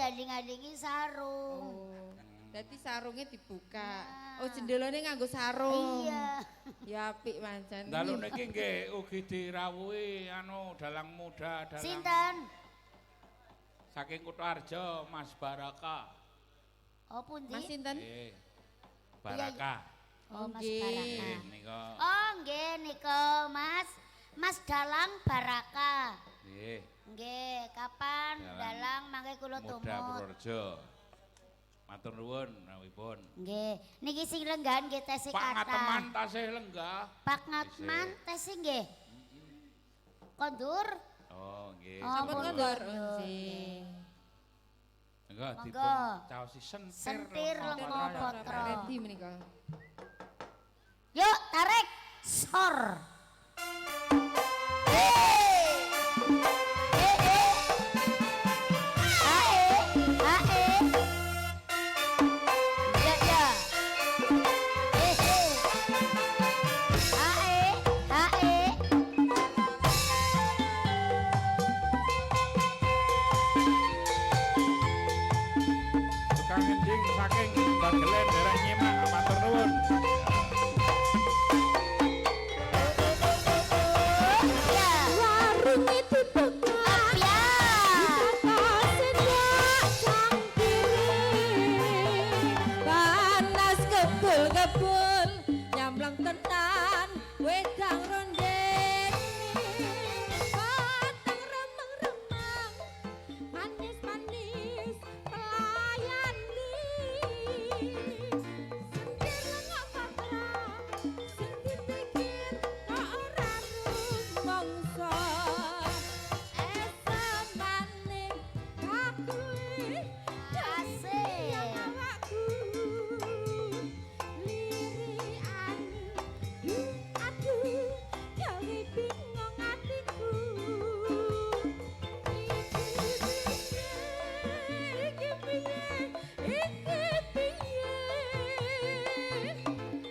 dianding-andingi sarung. Oh. Dadi sarungnya dibuka. Oh, jendelane nganggo sarung. Iya. Ya apik pancen. Dalu niki nggih ugi dirawuhi dalang muda dalang. Sinten? Saking Kutoarjo Mas Baraka. Oh, pundi? Mas sinten? Nggih. Baraka. Oh, Mas Nggih. Baraka. Nggih nika. Oh, nggih nika Mas Dalang Baraka. Nggih. Nggih, kapan Dalang mangke kula Muda tumut. Purworejo. Matur nuwun rawuhipun. Nggih, niki sing lenggahan nggih tesih Pak kathah. Ngateman tasih lenggah. Pak Ngatman tesih nggih. Kondur? Oh, nggih. Oh, Sampun kondur. Kondur. Nggih. Enggak Monggo. dipun caosi sentir. Sentir lengo potra. Ready menika. Yuk, tarik. Sor. Tukang ngending saking Bagelen derek nyimak matur nuwun. Warung itu buka sejak sang kiri panas kebul-kebul nyamblang tenan wedang rondeni batang remang-remang manis-manis pelayan sendir lengok patra sendir pikir kok ora mongso esemaning kakui Asik. yang awakku liriani aduh gawe bingung atiku iki piye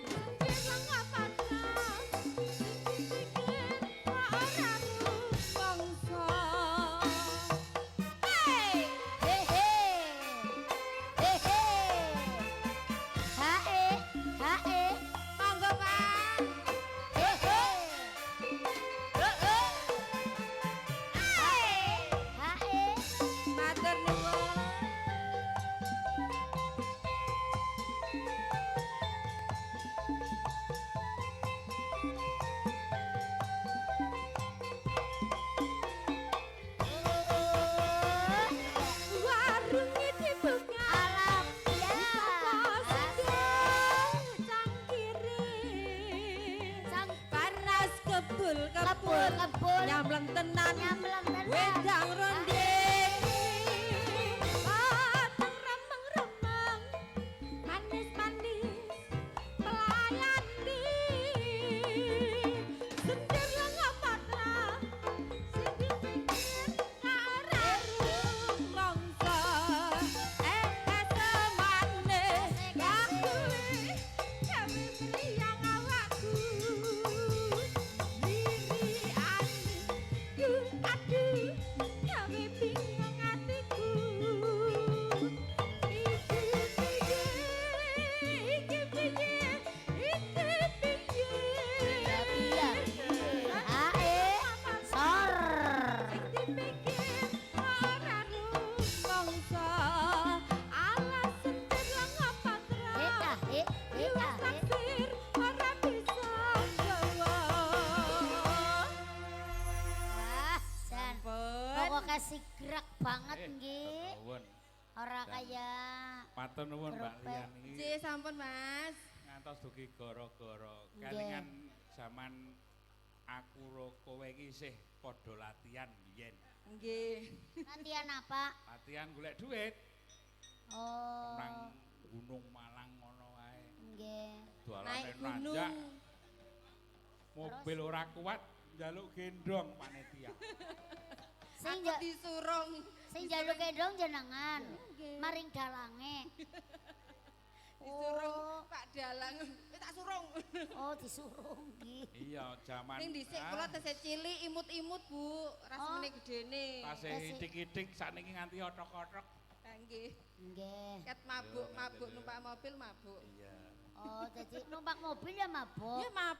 sendir lengok patra sendir pikir kok ora mongso Monggo, Pak. Matur nuwun. warung iki buka Alam ya. sang kiri Sang Panas kebul-kebul kebul-kebul. nyamleng tenan Nyamleng tenan. wedang rondeni batang remeng-remeng manis-manis pelayan sendir lengok patra sing dipikir ora mongso esemane gawe gawe mriyang awakku liriani aduh gawe bingung atiku iki piye Iya. Sor. dipikir ora mongso alas sendir lengok patra Iwas taksir ora bisa gawa Jan. pun Pokoknya sigrak banget nggih. Nuwun. Ora kaya Matur nuwun Mbak Grupek. Lian iki. Nggih sampun Mas. Ngantos dugi gara-gara Nggih. kelingan zaman aku ro kowe iki isih padha latihan biyen. Nggih. latihan apa? Latihan golek duit Oh. nang Gunung Malang ngono wae. Nggih. Dolane Naik nanjak. gunung. Mobil ora kuat njaluk gendong panitia. Sing Aku disurung. sing njaluk gendong jenengan. Maring dalange. Disurung Pak Dalang. Tak surung. Oh, disuruh nggih. Iya, jaman Ning dhisik kula tesih cilik imut-imut Bu, Oh. rasane gedene. tasih itik-itik sakniki nganti otok-otok. Ah, Nggih. Nggih. Ket mabuk numpak mobil mabuk. Iya. Oh, jadi numpak mobil ya mabuk. Ya mabuk.